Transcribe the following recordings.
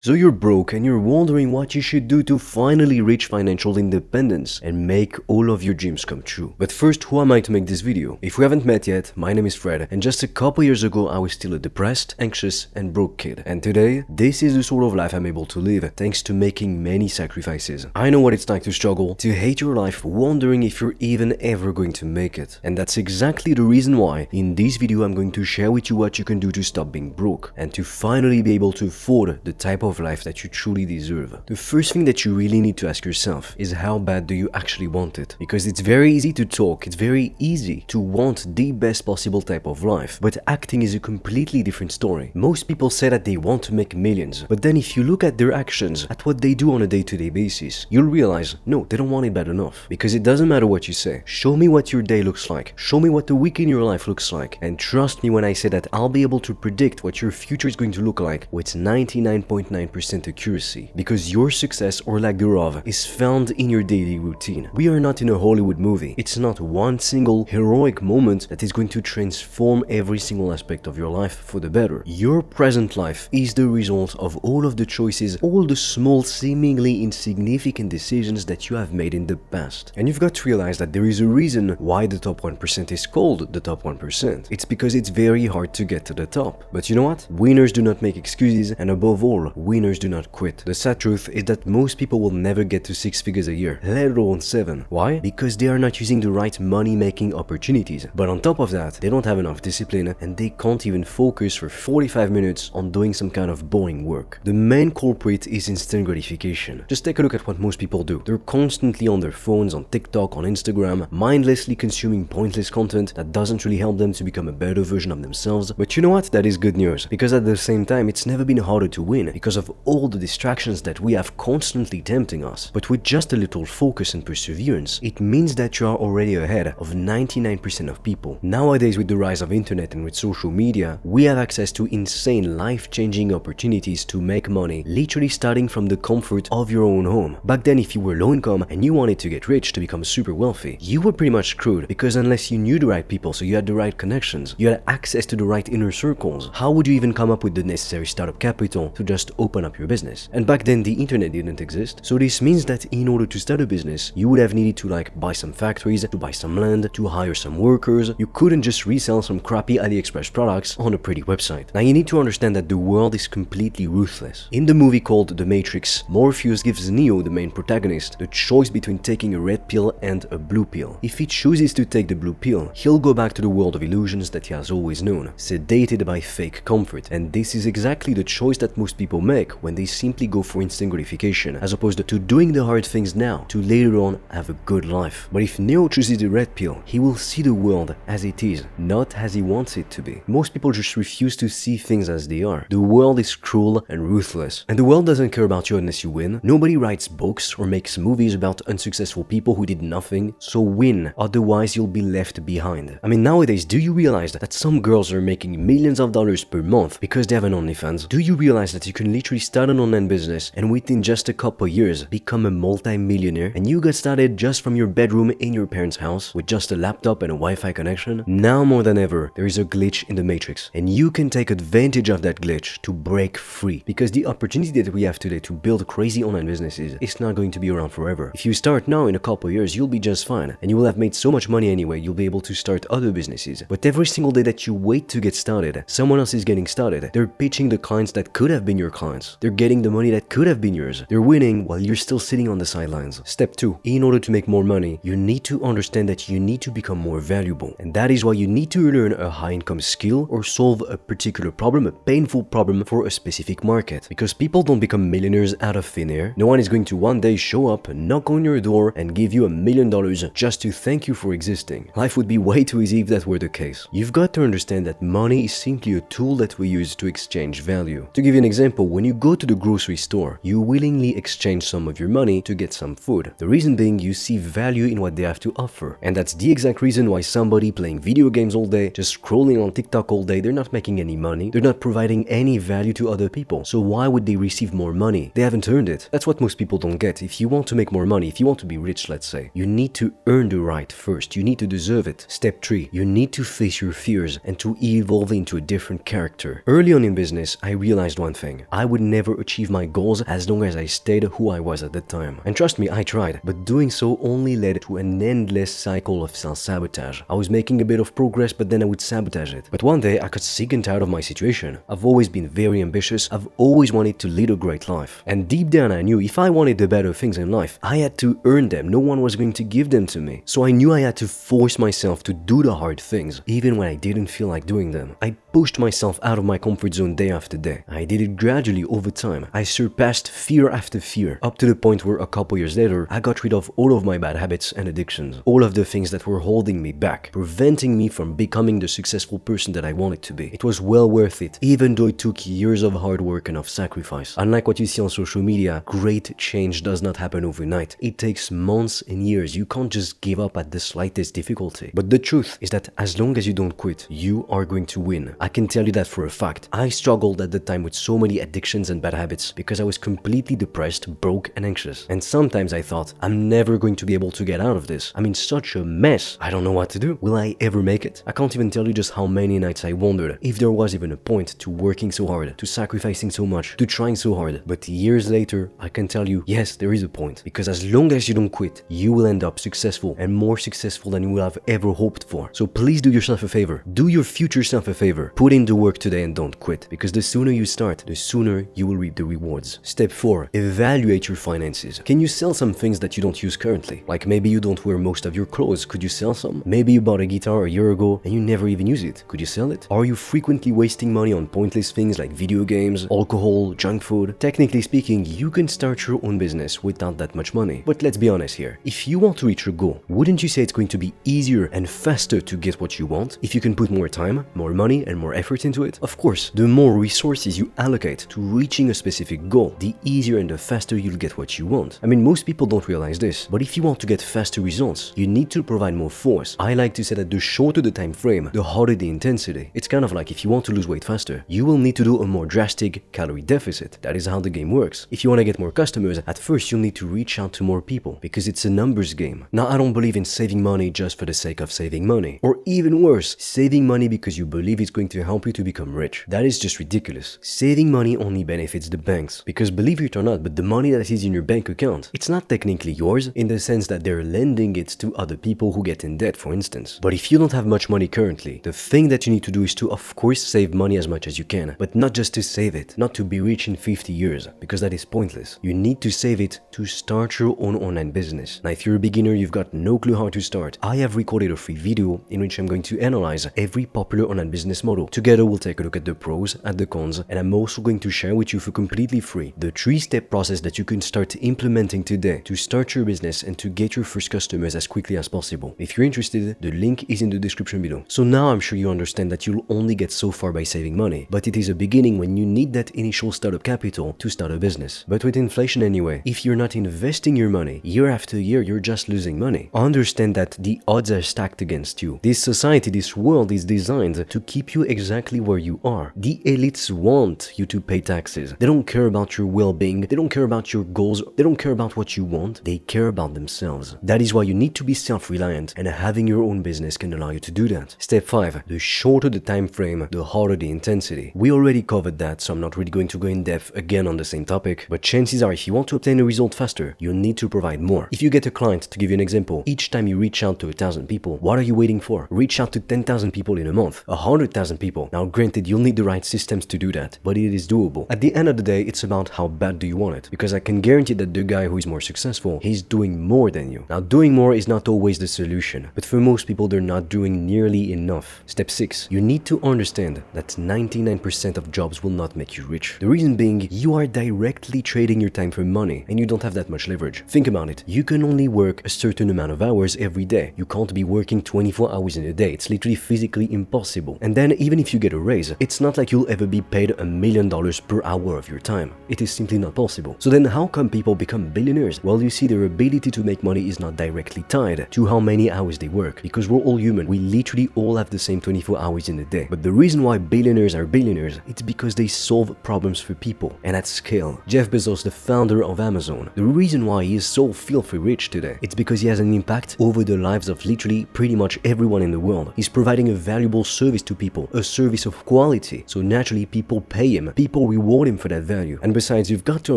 So you're broke and you're wondering what you should do to finally reach financial independence and make all of your dreams come true. But first, who am I to make this video? If we haven't met yet, my name is Fred, and just a couple years ago I was still a depressed, anxious and broke kid. And today, this is the sort of life I'm able to live thanks to making many sacrifices. I know what it's like to struggle, to hate your life, wondering if you're even ever going to make it. And that's exactly the reason why in this video I'm going to share with you what you can do to stop being broke and to finally be able to afford the type of life that you truly deserve. The first thing that you really need to ask yourself is how bad do you actually want it? Because it's very easy to talk, it's very easy to want the best possible type of life, but acting is a completely different story. Most people say that they want to make millions, but then if you look at their actions, at what they do on a day-to-day basis, you'll realize, no, they don't want it bad enough. Because it doesn't matter what you say. Show me what your day looks like. Show me what the week in your life looks like. And trust me when I say that I'll be able to predict what your future is going to look like with 99.9% accuracy, because your success or lack thereof is found in your daily routine. We are not in a Hollywood movie. It's not one single heroic moment that is going to transform every single aspect of your life for the better. Your present life is the result of all of the choices, all the small, seemingly insignificant decisions that you have made in the past. And you've got to realize that there is a reason why the top 1% is called the top 1%. It's because it's very hard to get to the top. But you know what? Winners do not make excuses, and above all, winners do not quit. The sad truth is that most people will never get to 6 figures a year, let alone 7. Why? Because they are not using the right money-making opportunities. But on top of that, they don't have enough discipline and they can't even focus for 45 minutes on doing some kind of boring work. The main culprit is instant gratification. Just take a look at what most people do. They're constantly on their phones, on TikTok, on Instagram, mindlessly consuming pointless content that doesn't really help them to become a better version of themselves. But you know what? That is good news, because at the same time, it's never been harder to win because of all the distractions that we have constantly tempting us. But with just a little focus and perseverance, it means that you are already ahead of 99% of people. Nowadays, with the rise of internet and with social media, we have access to insane life-changing opportunities to make money, literally starting from the comfort of your own home. Back then, if you were low income and you wanted to get rich to become super wealthy, you were pretty much screwed, because unless you knew the right people, so you had the right connections, you had access to the right inner circles, how would you even come up with the necessary startup capital to just open up your business? And back then the internet didn't exist, so this means that in order to start a business, you would have needed to buy some factories, to buy some land, to hire some workers. You couldn't just resell some crappy AliExpress products on a pretty website. Now you need to understand that the world is completely ruthless. In the movie called The Matrix, Morpheus gives Neo, the main protagonist, the choice between taking a red pill and a blue pill. If he chooses to take the blue pill, he'll go back to the world of illusions that he has always known, sedated by fake comfort. And this is exactly the choice that most people make when they simply go for instant gratification, as opposed to doing the hard things now to later on have a good life. But if Neo chooses the red pill, he will see the world as it is, not as he wants it to be. Most people just refuse to see things as they are. The world is cruel and ruthless, and the world doesn't care about you unless you win. Nobody writes books or makes movies about unsuccessful people who did nothing, so win, otherwise you'll be left behind. I mean, nowadays, do you realize that some girls are making millions of dollars per month because they have an OnlyFans? Do you realize that you can literally start an online business and within just a couple years become a multi-millionaire, and you got started just from your bedroom in your parents' house with just a laptop and a Wi-Fi connection? Now more than ever, there is a glitch in the matrix, and you can take advantage of that glitch to break free, because the opportunity that we have today to build crazy online businesses is not going to be around forever. If you start now, in a couple years, you'll be just fine, and you will have made so much money anyway, you'll be able to start other businesses. But every single day that you wait to get started, someone else is getting started. They're pitching the clients that could have been your clients. They're getting the money that could have been yours. They're winning while you're still sitting on the sidelines. Step 2. In order to make more money, you need to understand that you need to become more valuable. And that is why you need to learn a high-income skill or solve a particular problem, a painful problem for a specific market. Because people don't become millionaires out of thin air. No one is going to one day show up, knock on your door, and give you $1 million just to thank you for existing. Life would be way too easy if that were the case. You've got to understand that money is simply a tool that we use to exchange value. To give you an example, when you go to the grocery store, you willingly exchange some of your money to get some food. The reason being, you see value in what they have to offer. And that's the exact reason why somebody playing video games all day, just scrolling on TikTok all day, they're not making any money, they're not providing any value to other people. So why would they receive more money? They haven't earned it. That's what most people don't get. If you want to make more money, if you want to be rich, let's say, you need to earn the right first. You need to deserve it. Step 3. You need to face your fears and to evolve into a different character. Early on in business, I realized one thing. I would never achieve my goals as long as I stayed who I was at the time. And trust me, I tried, but doing so only led to an endless cycle of self-sabotage. I was making a bit of progress, but then I would sabotage it. But one day I got sick and tired of my situation. I've always been very ambitious, I've always wanted to lead a great life. And deep down I knew if I wanted the better things in life, I had to earn them, no one was going to give them to me. So I knew I had to force myself to do the hard things, even when I didn't feel like doing them. I pushed myself out of my comfort zone day after day. I did it gradually over time. I surpassed fear after fear, up to the point where a couple years later, I got rid of all of my bad habits and addictions. All of the things that were holding me back, preventing me from becoming the successful person that I wanted to be. It was well worth it, even though it took years of hard work and of sacrifice. Unlike what you see on social media, great change does not happen overnight. It takes months and years. You can't just give up at the slightest difficulty. But the truth is that as long as you don't quit, you are going to win. I can tell you that for a fact. I struggled at the time with so many addictions and bad habits because I was completely depressed, broke and anxious. And sometimes I thought, I'm never going to be able to get out of this. I'm in such a mess. I don't know what to do. Will I ever make it? I can't even tell you just how many nights I wondered if there was even a point to working so hard, to sacrificing so much, to trying so hard. But years later, I can tell you, yes, there is a point. Because as long as you don't quit, you will end up successful and more successful than you will have ever hoped for. So please do yourself a favor. Do your future self a favor. Put in the work today and don't quit. Because the sooner you start, the sooner you will reap the rewards. Step 4. Evaluate your finances. Can you sell some things that you don't use currently? Like maybe you don't wear most of your clothes. Could you sell some? Maybe you bought a guitar a year ago and you never even use it. Could you sell it? Are you frequently wasting money on pointless things like video games, alcohol, junk food? Technically speaking, you can start your own business without that much money. But let's be honest here. If you want to reach your goal, wouldn't you say it's going to be easier and faster to get what you want if you can put more time, more money, and more effort into it? Of course, the more resources you allocate to reaching a specific goal, the easier and the faster you'll get what you want. I mean, most people don't realize this, but if you want to get faster results, you need to provide more force. I like to say that the shorter the time frame, the harder the intensity. It's kind of like if you want to lose weight faster, you will need to do a more drastic calorie deficit. That is how the game works. If you want to get more customers, at first you'll need to reach out to more people because it's a numbers game. Now, I don't believe in saving money just for the sake of saving money. Or even worse, saving money because you believe it's going to help you to become rich. That is just ridiculous. Saving money only benefits the banks. Because believe it or not, but the money that is in your bank account, it's not technically yours in the sense that they're lending it to other people who get in debt, for instance. But if you don't have much money currently, the thing that you need to do is to, of course, save money as much as you can, but not just to save it, not to be rich in 50 years, because that is pointless. You need to save it to start your own online business. Now, if you're a beginner, you've got no clue how to start, I have recorded a free video in which I'm going to analyze every popular online business model. Together, we'll take a look at the pros, at the cons, and I'm also going to share with you for completely free the 3-step process that you can start implementing today to start your business and to get your first customers as quickly as possible. If you're interested, the link is in the description below. So now I'm sure you understand that you'll only get so far by saving money, but it is a beginning when you need that initial startup capital to start a business. But with inflation anyway, if you're not investing your money, year after year, you're just losing money. Understand that the odds are stacked against you. This society, this world is designed to keep you exactly where you are. The elites want you to pay taxes. They don't care about your well-being. They don't care about your goals. They don't care about what you want. They care about themselves. That is why you need to be self-reliant, and having your own business can allow you to do that. Step 5. The shorter the time frame, the harder the intensity. We already covered that, so I'm not really going to go in depth again on the same topic, but chances are if you want to obtain a result faster, you need to provide more. If you get a client, to give you an example, each time you reach out to 1,000 people, what are you waiting for? Reach out to 10,000 people in a month, 100,000 people. Now granted, you'll need the right systems to do that, but it is doable. At the end of the day, it's about how bad do you want it, because I can guarantee that the guy who is more successful, he's doing more than you. Now doing more is not always the solution, but for most people they're not doing nearly enough. Step 6. You need to understand that 99% of jobs will not make you rich. The reason being, you are directly trading your time for money and you don't have that much leverage. Think about it. You can only work a certain amount of hours every day. You can't be working 24 hours in a day. It's literally physically impossible. And then even if you get a raise, it's not like you'll ever be paid $1 million per hour of your time. It is simply not possible. So then how come people become billionaires? Well, you see, their ability to make money is not directly tied to how many hours they work, because we're all human. We literally all have the same 24 hours in a day. But the reason why billionaires are billionaires, it's because they solve problems for people and at scale. Jeff Bezos, the founder of Amazon, the reason why he is so filthy rich today, it's because he has an impact over the lives of literally pretty much everyone in the world. He's providing a valuable service to people, a service of quality. So naturally people pay him, people reward him for that value. And besides, you've got to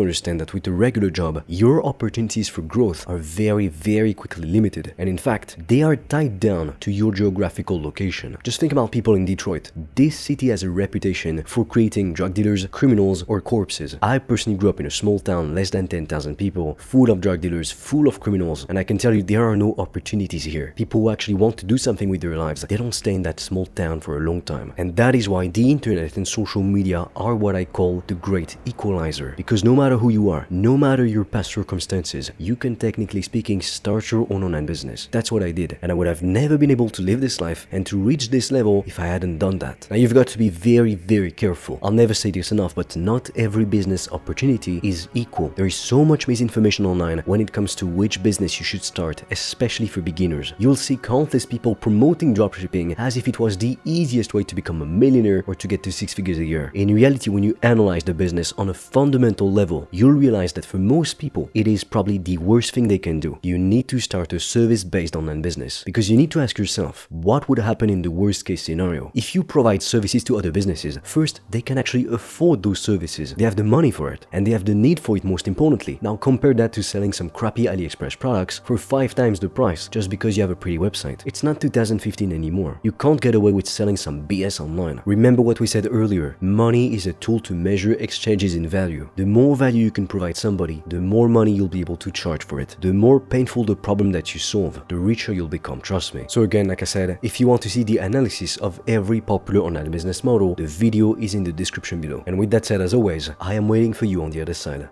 understand that with a regular job, your opportunities for growth are very quickly limited. And in fact, they are tied down to your geographical location. Just think about people in Detroit. This city has a reputation for creating drug dealers, criminals, or corpses. I personally grew up in a small town, less than 10,000 people, full of drug dealers, full of criminals, and I can tell you there are no opportunities here. People who actually want to do something with their lives, they don't stay in that small town for a long time. And that is why the internet and social media are what I call the great equalizer. Because no matter who you are, no matter your past circumstances, you can technically speaking start your own online business. That's what I did, and I would have never been able to live this life and to reach this level if I hadn't done that. Now you've got to be very careful. I'll never say this enough, but not every business opportunity is equal. There is so much misinformation online when it comes to which business you should start, especially for beginners. You'll see countless people promoting dropshipping as if it was the easiest way to become a millionaire or to get to 6 figures a year. In reality, when you analyze the business on a fundamental level, you'll realize that for most people, it is probably the worst thing they can do. You need to start a service-based online business because you need to ask yourself, what would happen in the worst case scenario? If you provide services to other businesses, first, they can actually afford those services. They have the money for it, and they have the need for it most importantly. Now compare that to selling some crappy AliExpress products for 5 times the price just because you have a pretty website. It's not 2015 anymore. You can't get away with selling some BS online. Remember what we said earlier, money is a tool to measure exchanges in value. The more value you can provide somebody, the more money you'll be able to charge for it. The more painful the problem that you solve, the richer you'll become, trust me. So again, like I said, if you want to see the analysis of every popular online business model, the video is in the description below. And with that said, as always, I am waiting for you on the other side.